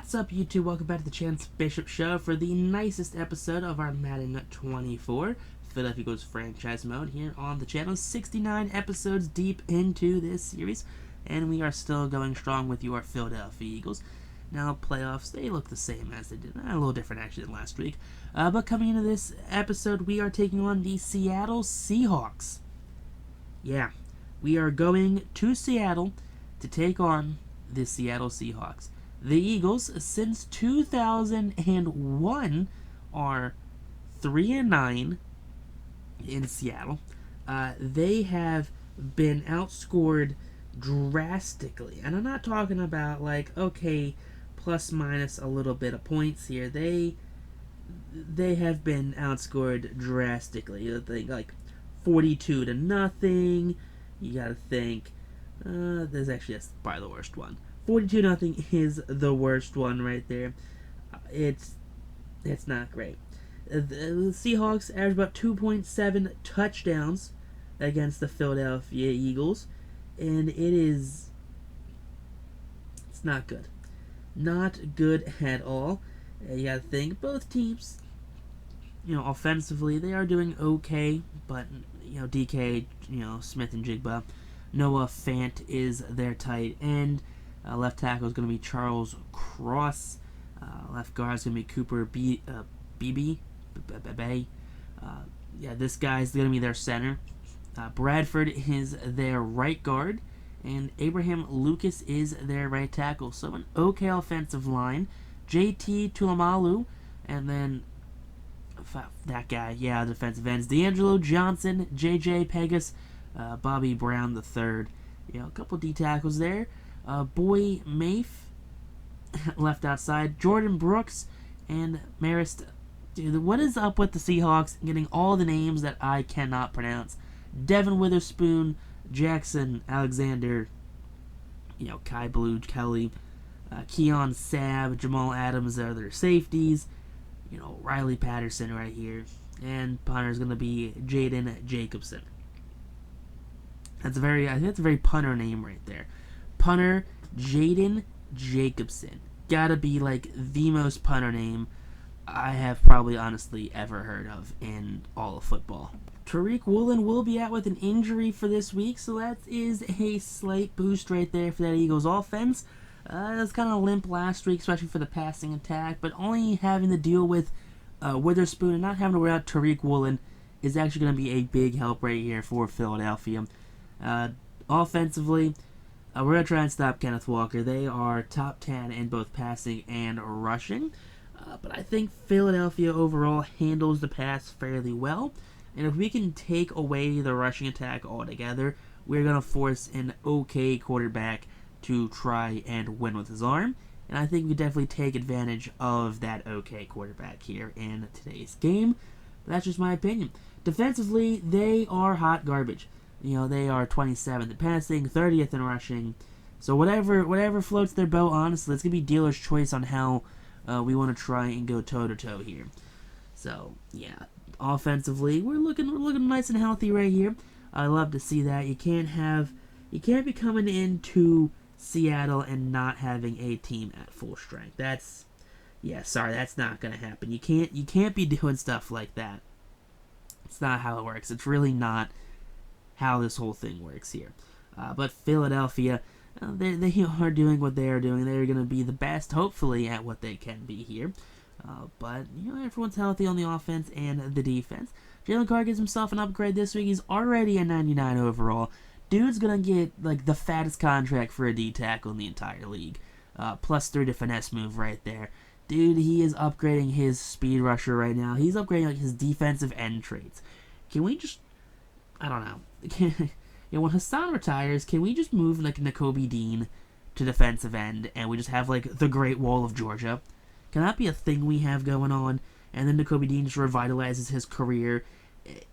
What's up, YouTube? Welcome back to the Chance Bishop Show for the nicest episode of our Madden 24 Philadelphia Eagles franchise mode here on the channel. 69 episodes deep into this series, and we are still going strong with your Philadelphia Eagles. Now, playoffs, they look the same as they did. A little different, actually, than last week. But coming into this episode, we are taking on the Seattle Seahawks. Yeah, we are going to Seattle to take on the Seattle Seahawks. The Eagles, since 2001, are 3-9 in Seattle. They have been outscored drastically. And I'm not talking about, like, okay, plus minus a little bit of points here. They have been outscored drastically. You think, like, 42-0. You gotta think, that's probably the worst one. 42-0 is the worst one right there. It's not great. The Seahawks average about 2.7 touchdowns against the Philadelphia Eagles, and it's not good. Not good at all. You gotta think, both teams, offensively, they are doing okay, but, DK, Smith and Jigba, Noah Fant is their tight end. Left tackle is going to be Charles Cross. Left guard is going to be Cooper Beebe. This guy's going to be their center. Bradford is their right guard. And Abraham Lucas is their right tackle. So an okay offensive line. JT Tulamalu. And then that guy, defensive ends. D'Angelo Johnson, JJ Pegas, Bobby Brown III. A couple D tackles there. Boy Mafe, left outside. Jordan Brooks and Marist. Dude, what is up with the Seahawks getting all the names that I cannot pronounce? Devin Witherspoon, Jackson Alexander, Kai Blue Kelly, Keon Sabb, Jamal Adams are their safeties. Riley Patterson right here. And punter is going to be Jaden Jacobson. I think that's a very punter name right there. Punter Jaden Jacobson. Gotta be like the most punter name I have probably honestly ever heard of in all of football. Tariq Woolen will be out with an injury for this week, so that is a slight boost right there for that Eagles offense. It was kind of limp last week, especially for the passing attack, but only having to deal with Witherspoon and not having to worry out Tariq Woolen is actually going to be a big help right here for Philadelphia. Offensively, we're going to try and stop Kenneth Walker. They are top 10 in both passing and rushing. But I think Philadelphia overall handles the pass fairly well. And if we can take away the rushing attack altogether, we're going to force an okay quarterback to try and win with his arm. And I think we definitely take advantage of that okay quarterback here in today's game. But that's just my opinion. Defensively, they are hot garbage. They are 27th in passing, 30th in rushing. So whatever floats their boat, honestly, it's going to be dealer's choice on how we want to try and go toe-to-toe here. So, yeah, offensively, we're looking nice and healthy right here. I love to see that. You can't be coming into Seattle and not having a team at full strength. That's not going to happen. You can't be doing stuff like that. It's not how it works. It's really not how this whole thing works here. But Philadelphia, they are doing what they are doing. They're going to be the best, hopefully, at what they can be here. But, everyone's healthy on the offense and the defense. Jalen Carr gives himself an upgrade this week. He's already a 99 overall. Dude's going to get, like, the fattest contract for a D tackle in the entire league. Plus 3 to finesse move right there. Dude, he is upgrading his speed rusher right now. He's upgrading, like, his defensive end traits. Can we just... I don't know. When Hassan retires, can we just move like Nakobe Dean to defensive end and we just have like the Great Wall of Georgia? Can that be a thing we have going on? And then Nakobe Dean just revitalizes his career,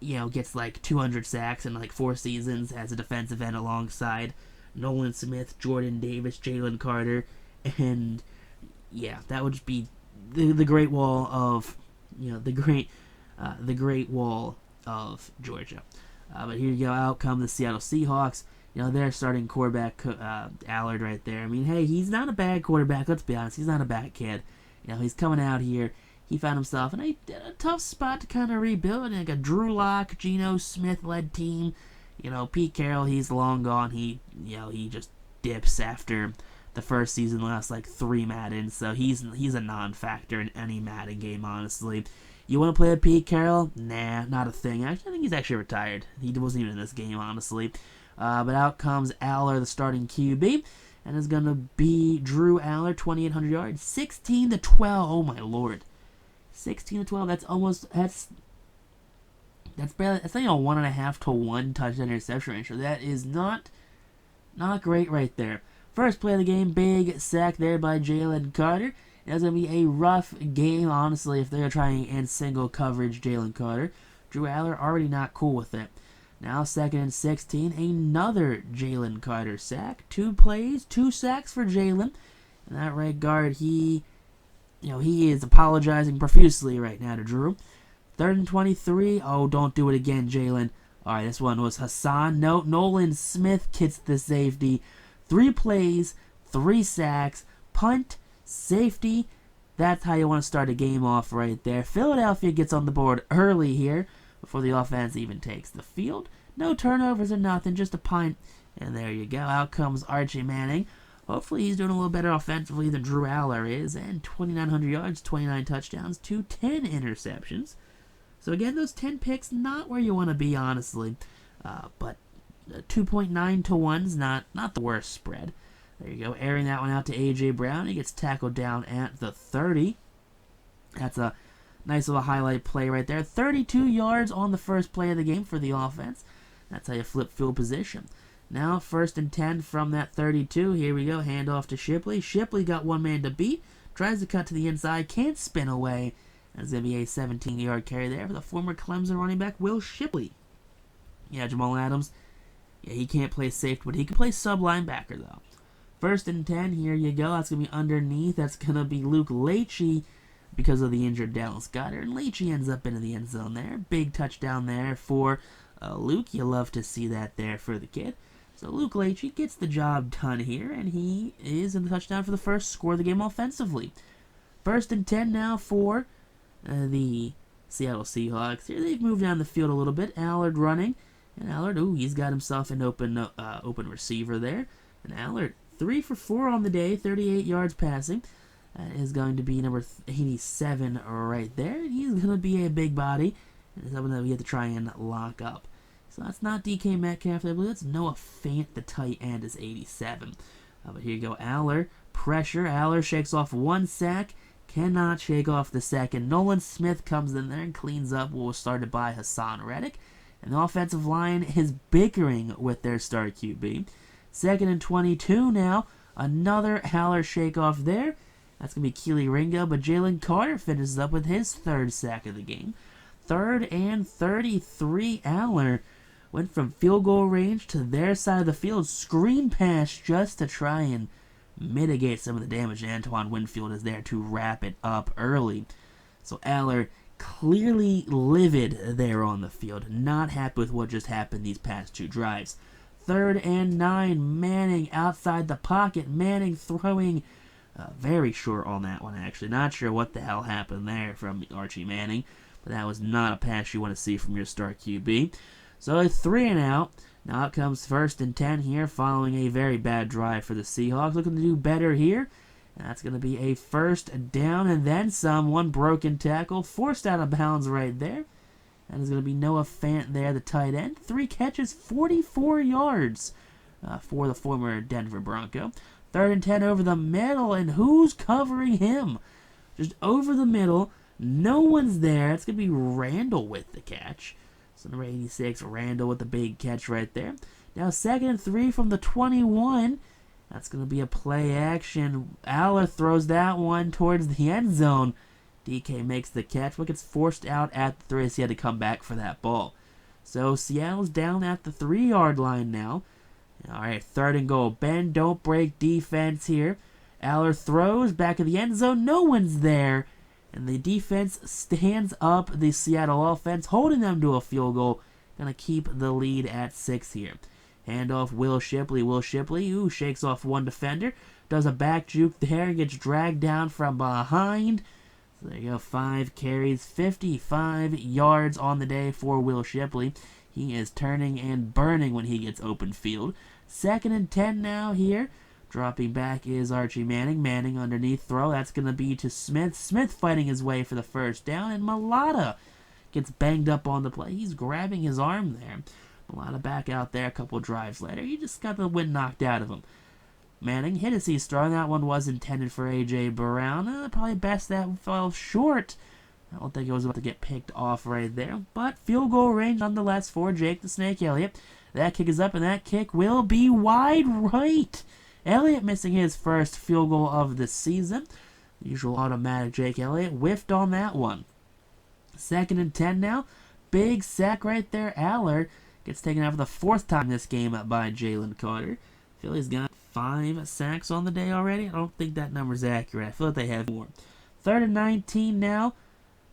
gets like 200 sacks in like 4 seasons as a defensive end alongside Nolan Smith, Jordan Davis, Jalen Carter, and that would just be the Great Wall of the Great Wall of Georgia. But here you go, out come the Seattle Seahawks. Their starting quarterback, Allard right there. I mean, hey, he's not a bad quarterback. Let's be honest. He's not a bad kid. He's coming out here. He found himself in a tough spot to kind of rebuild. Like a Drew Lock, Geno Smith-led team. Pete Carroll, he's long gone. He just dips after the first season, last like 3 Madden. So he's a non-factor in any Madden game, honestly. You want to play with Pete Carroll? Nah, not a thing. Actually, I think he's actually retired. He wasn't even in this game, honestly. But out comes Aller, the starting QB, and it's going to be Drew Aller, 2,800 yards, 16-12. Oh my lord, 16-12. That's barely. That's like a 1.5 to 1 touchdown interception ratio. That is not great right there. First play of the game, big sack there by Jalen Carter. It's going to be a rough game, honestly, if they're trying in single coverage Jalen Carter. Drew Aller already not cool with it. Now 2nd and 16, another Jalen Carter sack. 2 plays, 2 sacks for Jalen. And that right guard, he is apologizing profusely right now to Drew. 3rd and 23. Oh, don't do it again, Jalen. All right, this one was Hassan. No, Nolan Smith gets the safety. 3 plays, 3 sacks, punt, safety. That's how you want to start a game off right there. Philadelphia gets on the board early here before the offense even takes the field. No turnovers or nothing, just a punt. And there you go. Out comes Archie Manning. Hopefully he's doing a little better offensively than Drew Aller is. And 2,900 yards, 29 touchdowns, 10 interceptions. So again, those 10 picks, not where you want to be, honestly. But 2.9 to 1's not the worst spread. There you go. Airing that one out to A.J. Brown. He gets tackled down at the 30. That's a nice little highlight play right there. 32 yards on the first play of the game for the offense. That's how you flip field position. Now, 1st and 10 from that 32. Here we go. Handoff to Shipley. Shipley got one man to beat. Tries to cut to the inside. Can't spin away. That's going to be a 17-yard carry there for the former Clemson running back, Will Shipley. Yeah, Jamal Adams. Yeah, he can't play safety, but he can play sub-linebacker, though. 1st and 10. Here you go. That's going to be underneath. That's going to be Luke Leitchie because of the injured Dallas Goedert. And Leitchie ends up into the end zone there. Big touchdown there for Luke. You love to see that there for the kid. So Luke Leitchie gets the job done here, and he is in the touchdown for the first score of the game offensively. 1st and 10 now for the Seattle Seahawks. Here they've moved down the field a little bit. Allard running. And Allard, he's got himself an open receiver there. And Allard, 3 for 4 on the day, 38 yards passing. That is going to be number 87 right there. And he's going to be a big body. And something that we have to try and lock up. So that's not DK Metcalf, I believe. That's Noah Fant, the tight end, is 87. But here you go, Aller. Pressure. Aller shakes off 1 sack. Cannot shake off the second. Nolan Smith comes in there and cleans up what was started by Hassan Reddick. And the offensive line is bickering with their star QB. 2nd and 22 now. Another Aller shake-off there. That's going to be Keely Ringo, but Jalen Carter finishes up with his 3rd sack of the game. 3rd and 33. Aller went from field goal range to their side of the field. Screen pass just to try and mitigate some of the damage. Antoine Winfield is there to wrap it up early. So Aller clearly livid there on the field. Not happy with what just happened these past 2 drives. 3rd and 9. Manning outside the pocket. Manning throwing very short on that one, actually. Not sure what the hell happened there from Archie Manning. But that was not a pass you want to see from your star QB. So a 3 and out. Now it comes 1st and 10 here following a very bad drive for the Seahawks. Looking to do better here. And that's going to be a 1st down and then some. 1 broken tackle. Forced out of bounds right there. That is going to be Noah Fant there, the tight end. 3 catches, 44 yards for the former Denver Bronco. 3rd and 10 over the middle. And who's covering him? Just over the middle. No one's there. It's going to be Randall with the catch. So number 86, Randall with the big catch right there. Now 2nd and 3 from the 21. That's going to be a play action. Aller throws that one towards the end zone. DK makes the catch, but gets forced out at the 3, so he had to come back for that ball. So Seattle's down at the 3-yard line now. All right, 3rd and goal. Bend, don't break defense here. Aller throws back of the end zone. No one's there. And the defense stands up the Seattle offense, holding them to a field goal. Going to keep the lead at 6 here. Handoff, Will Shipley. Will Shipley, ooh, shakes off one defender. Does a back juke there, gets dragged down from behind. So there you go, 5 carries, 55 yards on the day for Will Shipley. He is turning and burning when he gets open field. 2nd and 10 now here. Dropping back is Archie Manning. Manning underneath throw. That's going to be to Smith. Smith fighting his way for the first down. And Mulata gets banged up on the play. He's grabbing his arm there. Mulata back out there a couple drives later. He just got the wind knocked out of him. Manning hit his throw. That one was intended for A.J. Brown. Probably best that fell short. I don't think it was about to get picked off right there. But field goal range nonetheless for Jake the Snake Elliott. That kick is up, and that kick will be wide right. Elliott missing his first field goal of the season. The usual automatic Jake Elliott whiffed on that one. 2nd and 10 now. Big sack right there. Allard gets taken out for the 4th time this game by Jalen Carter. Philly's got 5 sacks on the day already. I don't think that number's accurate. I feel like they have more. 3rd and 19 now.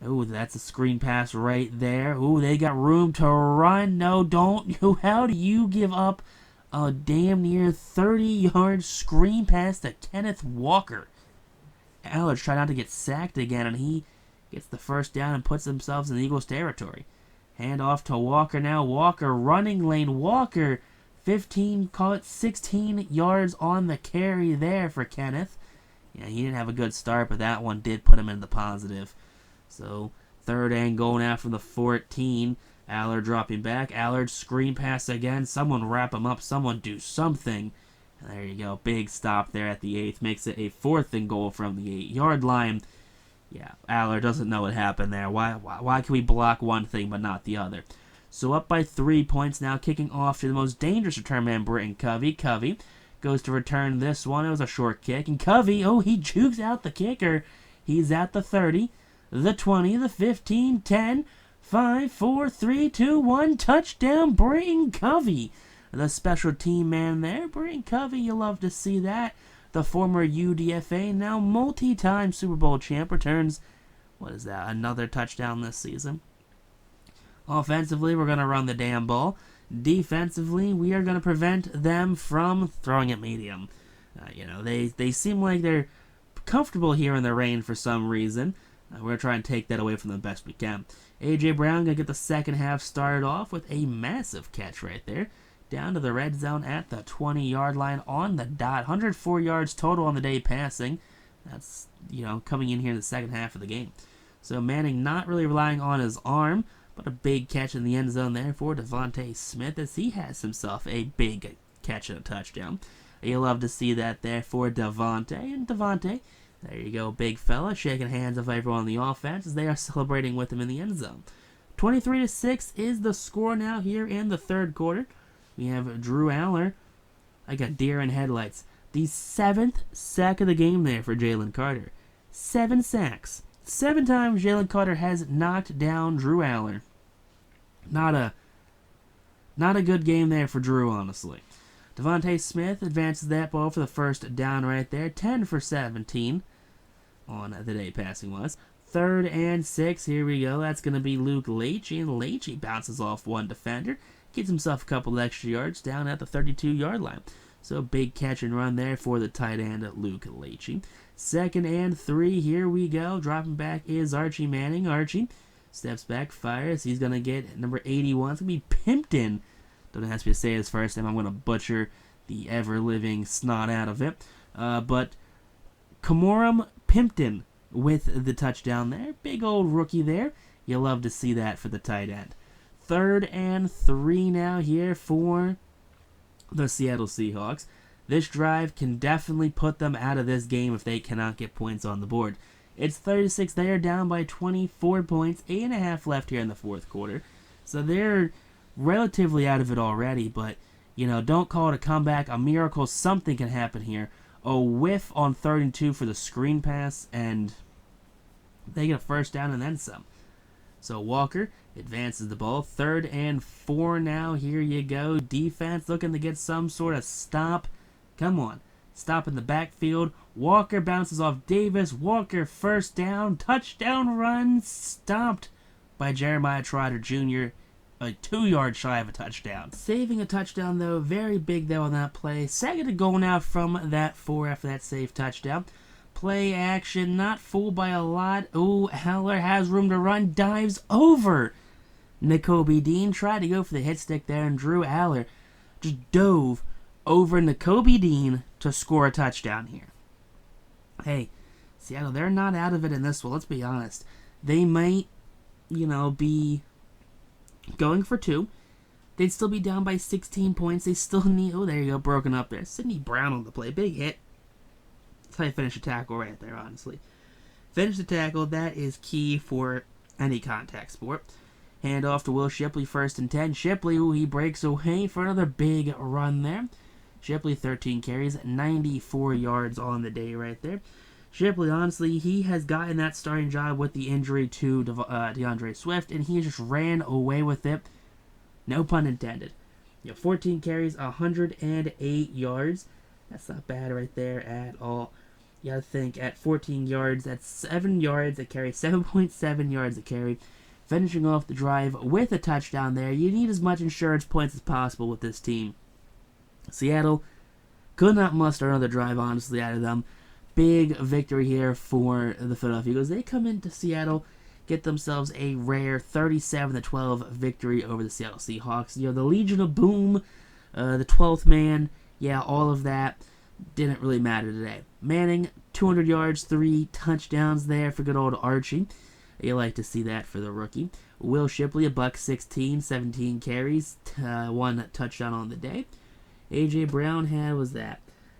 Ooh, that's a screen pass right there. Ooh, they got room to run. No, don't. How do you give up a damn near 30-yard screen pass to Kenneth Walker? Allard's trying not to get sacked again, and he gets the first down and puts themselves in the Eagles' territory. Hand off to Walker now. Walker running lane. Walker 15, call it 16 yards on the carry there for Kenneth. Yeah, he didn't have a good start, but that one did put him in the positive. So 3rd and goal now from the 14. Allard dropping back. Allard screen pass again. Someone wrap him up. Someone do something. And there you go. Big stop there at the 8th. Makes it a 4th and goal from the 8-yard line. Yeah, Allard doesn't know what happened there. Why can we block one thing but not the other? So up by 3 points now. Kicking off to the most dangerous return man, Britton Covey. Covey goes to return this one. It was a short kick. And Covey, oh, he jukes out the kicker. He's at the 30, the 20, the 15, 10, 5, 4, 3, 2, 1. Touchdown, Britton Covey. The special team man there. Britton Covey, you love to see that. The former UDFA, now multi-time Super Bowl champ, returns, what is that, another touchdown this season. Offensively, we're going to run the damn ball. Defensively, we are going to prevent them from throwing it medium. They seem like they're comfortable here in the rain for some reason. We're going to try and take that away from them best we can. A.J. Brown going to get the second half started off with a massive catch right there. Down to the red zone at the 20-yard line on the dot. 104 yards total on the day passing. That's, coming in here in the second half of the game. So Manning not really relying on his arm, but a big catch in the end zone there for Devontae Smith as he has himself a big catch and a touchdown. You love to see that there for Devontae. And Devontae, there you go, big fella, shaking hands of everyone on the offense as they are celebrating with him in the end zone. 23-6 is the score now here in the 3rd quarter. We have Drew Aller, like a deer in headlights. The 7th sack of the game there for Jalen Carter. 7 sacks. 7 times Jalen Carter has knocked down Drew Aller. Not a good game there for Drew, honestly. Devontae Smith advances that ball for the first down right there. 10 for 17 on the day passing was. 3rd and 6, here we go. That's going to be Luke Leachy, and Leachy bounces off one defender. Gets himself a couple extra yards down at the 32-yard line. So big catch and run there for the tight end, Luke Leachy. 2nd and 3, here we go. Dropping back is Archie Manning. Archie steps back, fires. He's going to get number 81. It's going to be Pimpton. Don't ask me to say his first name. I'm going to butcher the ever-living snot out of it. But Camorum Pimpton with the touchdown there. Big old rookie there. You love to see that for the tight end. 3rd and 3 now here for the Seattle Seahawks. This drive can definitely put them out of this game if they cannot get points on the board. It's 36. They are down by 24 points. 8.5 left here in the 4th quarter. So they're relatively out of it already, but, don't call it a comeback, a miracle. Something can happen here. A whiff on 3rd and 2 for the screen pass, and they get a first down and then some. So Walker advances the ball. 3rd and 4 now. Here you go. Defense looking to get some sort of stop. Come on. Stop in the backfield. Walker bounces off Davis. Walker first down. Touchdown run. Stopped by Jeremiah Trotter Jr. 2 yards shy of a touchdown. Saving a touchdown, though, very big, though, on that play. Second to goal now from that 4 after that save touchdown. Play action, not fooled by a lot. Ooh, Heller has room to run, dives over Nakobe Dean. Tried to go for the hit stick there, and Drew Aller just dove over Nakobe Dean to score a touchdown here. Hey, Seattle, they're not out of it in this one, let's be honest. They might, be going for 2. They'd still be down by 16 points. They still need... Oh, there you go, broken up there. Sidney Brown on the play. Big hit. That's how you finish a tackle right there, honestly. Finish the tackle. That is key for any contact sport. Hand off to Will Shipley, 1st and 10. Shipley, he breaks away for another big run there. Shipley, 13 carries, 94 yards on the day right there. Shipley, honestly, he has gotten that starting job with the injury to DeAndre Swift, and he just ran away with it. No pun intended. 14 carries, 108 yards. That's not bad right there at all. You gotta think, at 14 yards, that's 7 yards a carry, 7.7 yards a carry. Finishing off the drive with a touchdown there. You need as much insurance points as possible with this team. Seattle could not muster another drive, honestly, out of them. Big victory here for the Philadelphia Eagles. They come into Seattle, get themselves a rare 37-12 victory over the Seattle Seahawks. The Legion of Boom, the 12th man, all of that didn't really matter today. Manning, 200 yards, 3 touchdowns there for good old Archie. You like to see that for the rookie. Will Shipley, $116, 17 carries, 1 touchdown on the day. A.J. Brown had,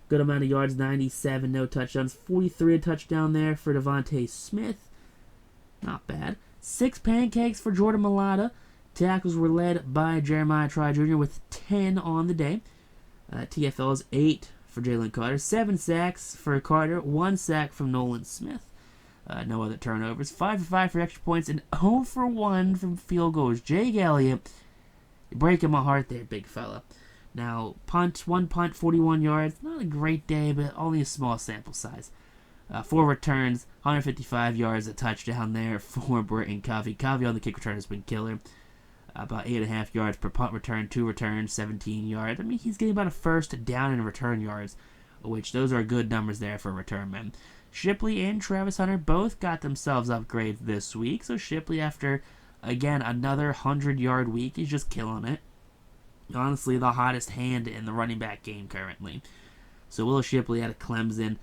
good amount of yards, 97, no touchdowns. 43 a touchdown there for Devontae Smith. Not bad. 6 pancakes for Jordan Mailata. Tackles were led by Jeremiah Try Jr. with 10 on the day. TFLs, 8 for Jalen Carter. 7 sacks for Carter. 1 sack from Nolan Smith. No other turnovers. 5 for 5 for extra points. And 0 for 1 from field goals. Jake Elliott, breaking my heart there, big fella. Now, one punt, 41 yards. Not a great day, but only a small sample size. 4 returns, 155 yards, a touchdown there for Britton Covey. Covey on the kick return has been killer. About 8.5 yards per punt return, 2 returns, 17 yards. I mean, he's getting about a first down in return yards, which those are good numbers there for return men. Shipley and Travis Hunter both got themselves upgrades this week. So Shipley, after, again, another 100-yard week, is just killing it. Honestly, the hottest hand in the running back game currently. So Will Shipley out of Clemson.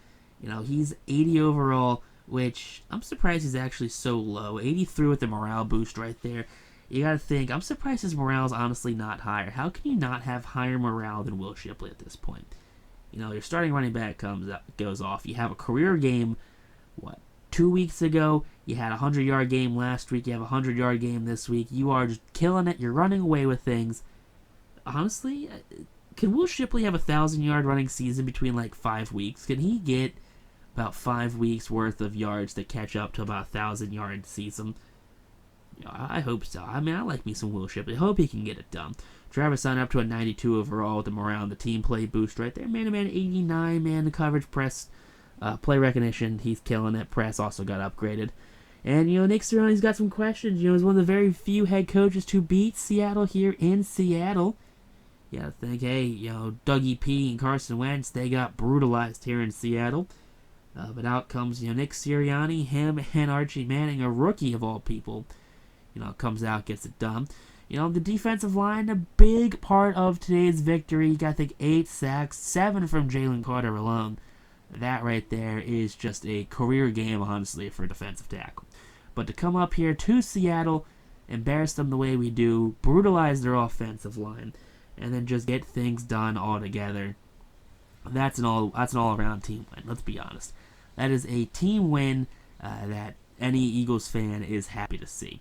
He's 80 overall, which I'm surprised he's actually so low. 83 with the morale boost right there. You gotta think, I'm surprised his morale is honestly not higher. How can you not have higher morale than Will Shipley at this point? Your starting running back goes off. You have a career game, 2 weeks ago? You had a 100-yard game last week. You have a 100-yard game this week. You are just killing it. You're running away with things. Honestly, can Will Shipley have a 1,000-yard running season between 5 weeks? Can he get about 5 weeks worth of yards to catch up to about 1,000-yard season? I hope so. I like me some Will Shipley. Hope he can get it done. Travis Hunter up to a 92 overall with him around the team play boost right there. Man-to-man 89, man coverage, press, play recognition. He's killing it. Press also got upgraded. And, Nick Sirianni's got some questions. He's one of the very few head coaches to beat Seattle here in Seattle. You gotta think, hey, Dougie P and Carson Wentz, they got brutalized here in Seattle. But out comes, Nick Sirianni, him and Archie Manning, a rookie of all people. Comes out, gets it done. The defensive line, a big part of today's victory. You gotta think 8 sacks, 7 from Jalen Carter alone. That right there is just a career game, honestly, for a defensive tackle. But to come up here to Seattle, embarrass them the way we do, brutalize their offensive line, and then just get things done all together. That's an all-around team win. Let's be honest. That is a team win that any Eagles fan is happy to see.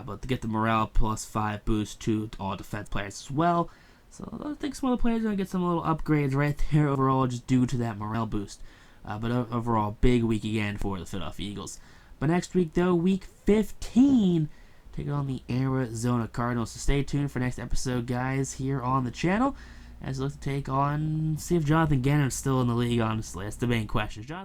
But to get the morale +5 boost to all defense players as well. So I think some of the players are going to get some little upgrades right there overall just due to that morale boost. But overall, big week again for the Philadelphia Eagles. But next week, though, week 15, taking on the Arizona Cardinals. So stay tuned for next episode, guys, here on the channel. As we look to see if Jonathan Gannon is still in the league, honestly. That's the main question. Jonathan